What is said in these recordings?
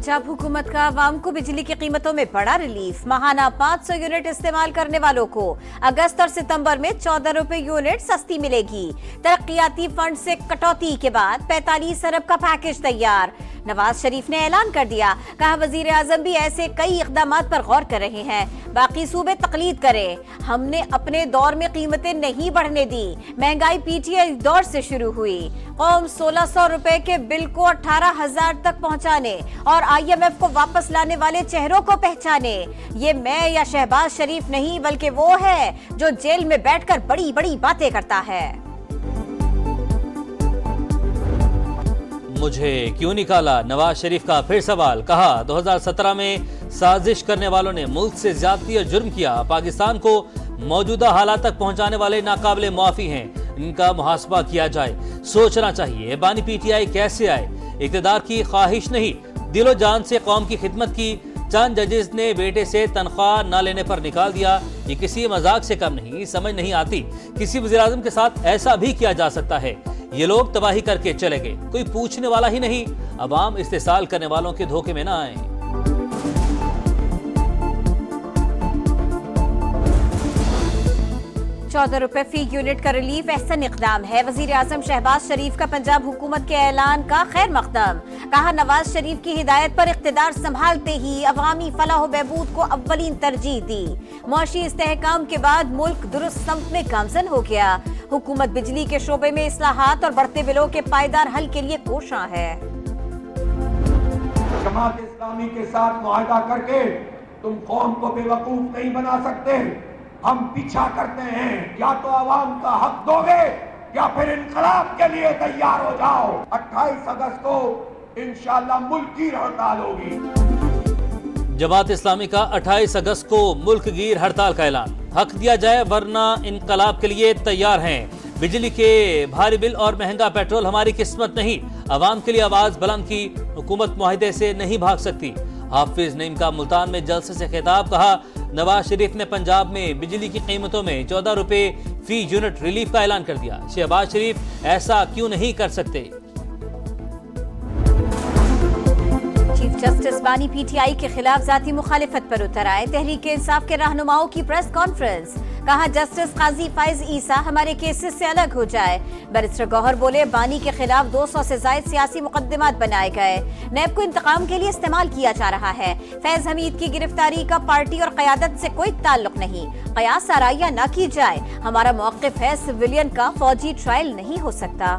पंजाब हुकूमत का आवाम को बिजली की कीमतों में बड़ा रिलीफ। माहाना 500 यूनिट इस्तेमाल करने वालों को अगस्त और सितंबर में 14 रुपए यूनिट सस्ती मिलेगी। तरक्कियाती फंड से कटौती के बाद 45 अरब का पैकेज तैयार। नवाज शरीफ ने ऐलान कर दिया, कहा वजीर आजम भी ऐसे कई इक़दामात पर गौर कर रहे हैं, बाकी सूबे तकलीद करें। हमने अपने दौर में कीमतें नहीं बढ़ने दी, महंगाई पीटीआई दौर से शुरू हुई। कौम 1600 रुपए के बिल को 18,000 तक पहुंचाने और IMF को वापस लाने वाले चेहरों को पहचाने। ये मैं या शहबाज शरीफ नहीं, बल्कि वो है जो जेल में बैठकर बड़ी बड़ी बातें करता है। मुझे क्यों निकाला, नवाज शरीफ का फिर सवाल। कहा 2017 में साजिश करने वालों ने मुल्क से ज्यादती और जुर्म किया। पाकिस्तान को मौजूदा हालात तक पहुंचाने वाले नाकाबिले मुआफी हैं, इनका मुहासबा किया जाए। सोचना चाहिए बानी PTI कैसे आए, इक़्तिदार की ख्वाहिश नहीं, दिलो जान से कौम की खिदमत की। चंद जजेस ने बेटे से तनख्वाह न लेने पर निकाल दिया, ये किसी मजाक से कम नहीं। समझ नहीं आती किसी वज़ीर आज़म के साथ ऐसा भी किया जा सकता है। ये लोग तबाही करके चले गए, कोई पूछने वाला ही नहीं। अवाम इस्तेसाल करने वालों के धोखे में ना आए। 14 रुपए फी यूनिट का रिलीफ अहसन इक़दाम है। वजीर आजम शहबाज शरीफ का पंजाब हुकूमत के ऐलान का खैर मकदम। कहा नवाज शरीफ की हिदायत पर इक़्तिदार संभालते ही अवामी फलाह बहबूद को अव्वलीन तरजीह दी। मुआशी इस्तेहकाम के बाद मुल्क दुरुस्त सम्त में गामजन हो गया। हुकूमत बिजली के शोबे में इस्लाहात और बढ़ते बिलों के पायदार हल के लिए कोशां है। जमात इस्लामी के साथ मुआहदा करके तुम कौम को बेवकूफ नहीं बना सकते। हम पीछा करते हैं, या तो आवाम का हक दोगे या फिर इनकलाब के लिए तैयार हो जाओ। 28 अगस्त को इंशाअल्लाह मुल्क की हड़ताल होगी। जमात इस्लामी का 28 अगस्त को मुल्क गिर हड़ताल का ऐलान। हक दिया जाए वरना इनकलाब के लिए तैयार हैं। बिजली के भारी बिल और महंगा पेट्रोल हमारी किस्मत नहीं। अवाम के लिए आवाज बुलंद की, हुकूमत मुआहिदे से नहीं भाग सकती। हाफिज नईम का मुल्तान में जलसे से खिताब। कहा नवाज शरीफ ने पंजाब में बिजली की कीमतों में 14 रुपए फी यूनिट रिलीफ का ऐलान कर दिया। शहबाज शरीफ ऐसा क्यों नहीं कर सकते। चीफ जस्टिस बानी PTI के खिलाफ जाती मुखालिफत पर उतर आए। तहरीक इंसाफ के रहनुमाओं की प्रेस कॉन्फ्रेंस। कहा जस्टिस काजी फाइज ईसा हमारे केसेस से अलग हो जाए। बैरिस्टर गौहर बोले बानी के खिलाफ 200 से ज्यादा सियासी मुकदमात बनाए गए। नैब को इंतकाम के लिए इस्तेमाल किया जा रहा है। फैज हमीद की गिरफ्तारी का पार्टी और क़यादत से कोई ताल्लुक नहीं। कयास आराइया न की जाए। हमारा मौक़िफ़ है सिविलियन का फौजी ट्रायल नहीं हो सकता।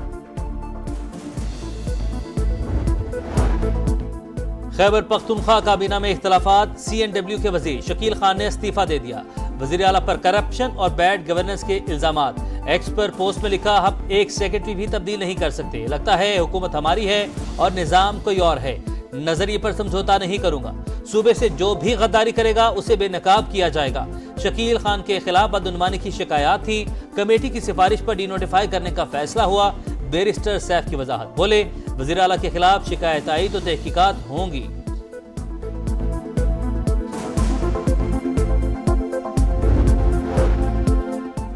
खैबर पख्तूनख्वा काबीना में इख्तलाफात। CNW के वजीर शकील खान ने इस्तीफा दे दिया। वजीर आला पर करप्शन और बैड गवर्नेंस के इल्जामात। एक्स पर पोस्ट में लिखा, हम एक सेक्रेटरी भी तब्दील नहीं कर सकते। लगता है हुकूमत हमारी है और निजाम कोई और है। नजरिए पर समझौता नहीं करूंगा। सूबे से जो भी गद्दारी करेगा उसे बेनकाब किया जाएगा। शकील खान के खिलाफ बदनुमानी की शिकायत थी। कमेटी की सिफारिश पर डिनोटिफाई करने का फैसला हुआ। बैरिस्टर सैफ की वजाहत। बोले वजीर आला के खिलाफ शिकायत आई तो तहकीकात होंगी।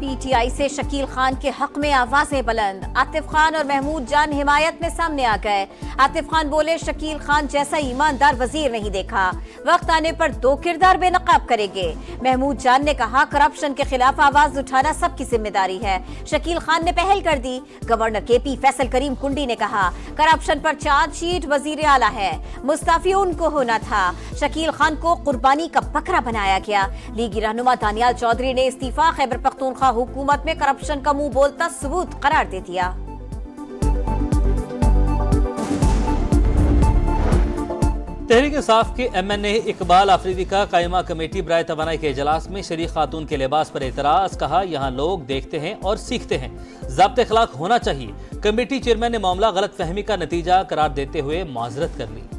PTI से शकील खान के हक में आवाजें बुलंद। आतिफ खान और महमूद जान हिमायत में सामने आ गए। आतिफ खान बोले शकील खान जैसा ईमानदार वजीर नहीं देखा, वक्त आने पर 2 किरदार बेनकाब करेंगे। महमूद जान ने कहा करप्शन के खिलाफ आवाज उठाना सबकी जिम्मेदारी है। शकील खान ने पहल कर दी। गवर्नर KP फैसल करीम कुंडी ने कहा करप्शन पर चार्जशीट वजीर आला है, मुस्तफी उनको होना था। शकील खान को कुर्बानी का बकरा बनाया गया। लीगी रहनुमा दानियाल चौधरी ने इस्तीफा खैबर पख्तूनख्वा हुकूमत में करप्शन का मुंह बोलता सबूत करार दे दिया। तहरीक इंसाफ के MNA इकबाल आफरीदी का कायमा कमेटी बराए तवानाई के इजलास में शरीक खातून के लिबास पर एतराज। कहा यहाँ लोग देखते हैं और सीखते हैं, ज़ाब्ते अखलाक होना चाहिए। कमेटी चेयरमैन ने मामला गलत फहमी का नतीजा करार देते हुए माजरत कर ली।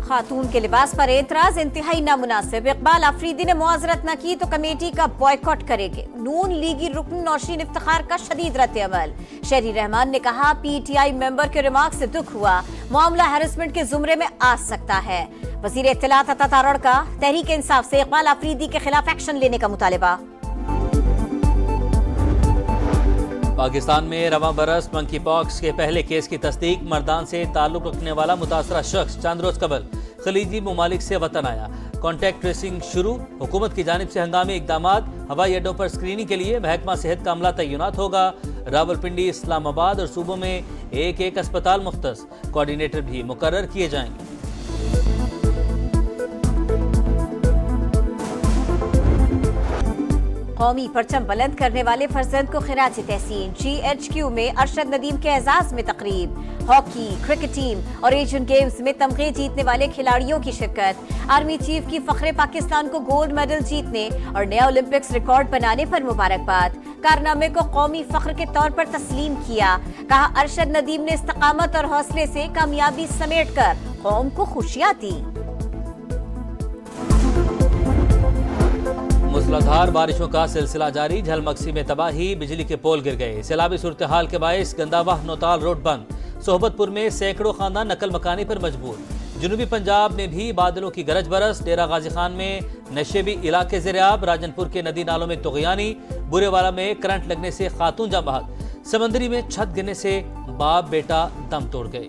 खातून के लिबास पर एतराज इंतहाई नामुनासिब। इकबाल आफरीदी ने मुआजरत न की तो कमेटी का बॉयकॉट करेंगे। नून लीगी रुकन नौशीन इफ्तिखार का शदीद रद्द-ए-अमल। शहरी रहमान ने कहा PTI मेंबर के रिमार्क से दुख हुआ, मामला हैरेसमेंट के जुमरे में आ सकता है। वजीर इत्तलात अता तारड़ का तहरीक इंसाफ से इकबाल आफरीदी के खिलाफ एक्शन लेने का मुतालबा। पाकिस्तान में रवां बरस मंकी पॉक्स के पहले केस की तस्दीक। मर्दान से ताल्लुक रखने वाला मुतासरा शख्स चंद रोज कबल खलीजी ममालिक से वतन आया। कॉन्टैक्ट ट्रेसिंग शुरू। हुकूमत की जानिब से हंगामी इकदाम। हवाई अड्डों पर स्क्रीनिंग के लिए महकमा सेहत का अमला तैनात होगा। रावलपिंडी, इस्लामाबाद और सूबों में एक एक अस्पताल मुख्तस। कोऑर्डिनेटर भी मुकर्रर किए जाएंगे। कौमी परचम बुलंद करने वाले फर्जंद को खिराज तहसीन। GHQ में अरशद नदीम के एजाज में तकरीब। हॉकी, क्रिकेट टीम और एशियन गेम्स में तमगे जीतने वाले खिलाड़ियों की शिरकत। आर्मी चीफ की फख्रे पाकिस्तान को गोल्ड मेडल जीतने और नया ओलंपिक्स रिकॉर्ड बनाने पर मुबारकबाद। कारनामे को कौमी फख्र के तौर पर तस्लीम किया। कहा, अरशद नदीम ने इस्तकामत और हौसले से कामयाबी समेट कर कौम को खुशियां दी। मूसलाधार बारिशों का सिलसिला जारी। झलमक्सी में तबाही, बिजली के पोल गिर गए। सैलाबी सूरत हाल के बायस गंदावाह नौताल रोड बंद। सोहबतपुर में सैकड़ों खानदान नकल मकानी पर मजबूर। जनूबी पंजाब में भी बादलों की गरज बरस। डेरा गाजी खान में नशेबी इलाके ज़ेर-ए-आब। राजनपुर के नदी नालों में तुग़यानी। बुरेवाला में करंट लगने से खातून जाँ बहक। समंदरी में छत गिरने से बाप बेटा दम तोड़ गए।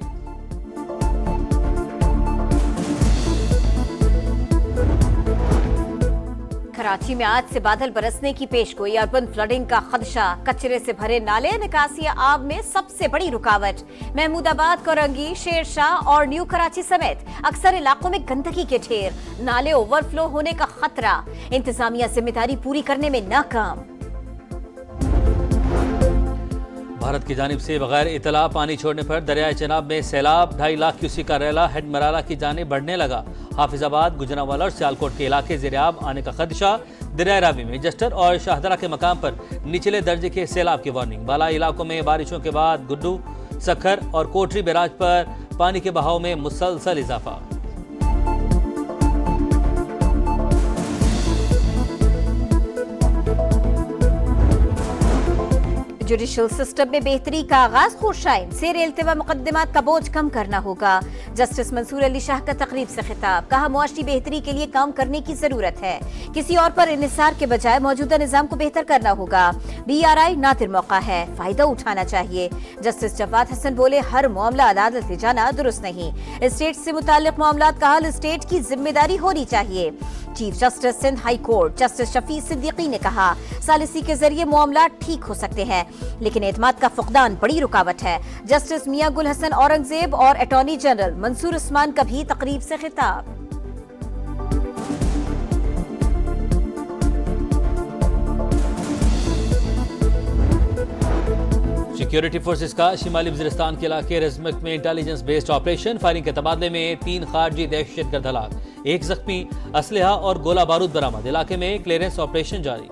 कराची में आज से बादल बरसने की पेशगोई। अर्बन फ्लडिंग का खदशा। कचरे से भरे नाले निकासी आब में सबसे बड़ी रुकावट। महमूदाबाद, कोरंगी, शेरशाह और न्यू कराची समेत अक्सर इलाकों में गंदगी के ढेर। नाले ओवरफ्लो होने का खतरा। इंतजामिया जिम्मेदारी पूरी करने में नाकाम। भारत की जानिब से बगैर इतला पानी छोड़ने पर दरियाए चनाब में सैलाब। 2.5 लाख क्यूसेक का रैला हेड मराला की जानिब बढ़ने लगा। हाफिजाबाद, गुजरांवाला और सियालकोट के इलाके ज़ेर-ए-आब आने का खदशा। दरियाए रावी में जस्टर और शाहदरा के मकाम पर निचले दर्जे के सैलाब की वार्निंग। बालाई इलाकों में बारिशों के बाद गुड्डू, सखर और कोटरी बैराज पर पानी के बहाव में मुसलसल इजाफा। जुडिशल सिस्टम में बेहतरी का आगाज। खुशाइन से रेलतेवा मुकदमात का बोझ कम करना होगा। जस्टिस मंसूर अली शाह का तकरीब से खिताब। कहा, मुआशरी बेहतरी के लिए काम करने की जरूरत है। किसी और पर इन्हिसार के बजाय मौजूदा निजाम को बेहतर करना होगा। BRI नादिर मौका है, फायदा उठाना चाहिए। जस्टिस जवाद हसन बोले, हर मामला अदालत ले जाना दुरुस्त नहीं। स्टेट से मुताल्लिक मामलात का हल स्टेट की जिम्मेदारी होनी चाहिए। Chief justice Sindh high court justice Shafi Siddiqui ने कहा, सालिसी के जरिए मामला ठीक हो सकते हैं, लेकिन एतमाद का फुकदान बड़ी रुकावट है। जस्टिस मियां गुल हसन औरंगजेब और अटॉर्नी जनरल मंसूर उस्मान का भी तकरीब से खिताब। सिक्योरिटी फोर्सेस का शिमाली वज़ीरिस्तान के इलाके रज़मत में इंटेलिजेंस बेस्ड ऑपरेशन। फायरिंग के तबादले में 3 खारजी दहशतगर्द हलाक, 1 जख्मी। असलहा और गोला बारूद बरामद। इलाके में क्लियरेंस ऑपरेशन जारी।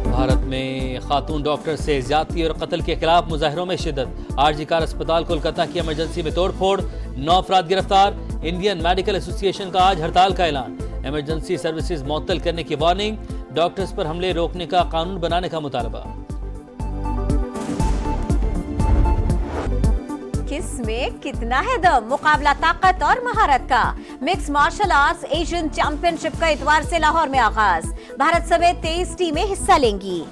भारत में खातून डॉक्टर से ज्यादती और कत्ल के खिलाफ मुजाहिरों में शिद्दत। आरजी कार अस्पताल कोलकाता की इमरजेंसी में तोड़फोड़। 9 अफराद गिरफ्तार। इंडियन मेडिकल एसोसिएशन का आज हड़ताल का ऐलान। इमरजेंसी सर्विसेज मुअत्तल करने की वार्निंग। डॉक्टर्स पर हमले रोकने का कानून बनाने का मुतालबा। किसमें कितना है दम, मुकाबला ताकत और महारत का। Mix martial arts Asian championship का इतवार से लाहौर में आगाज। भारत समेत 23 टीमें हिस्सा लेंगी।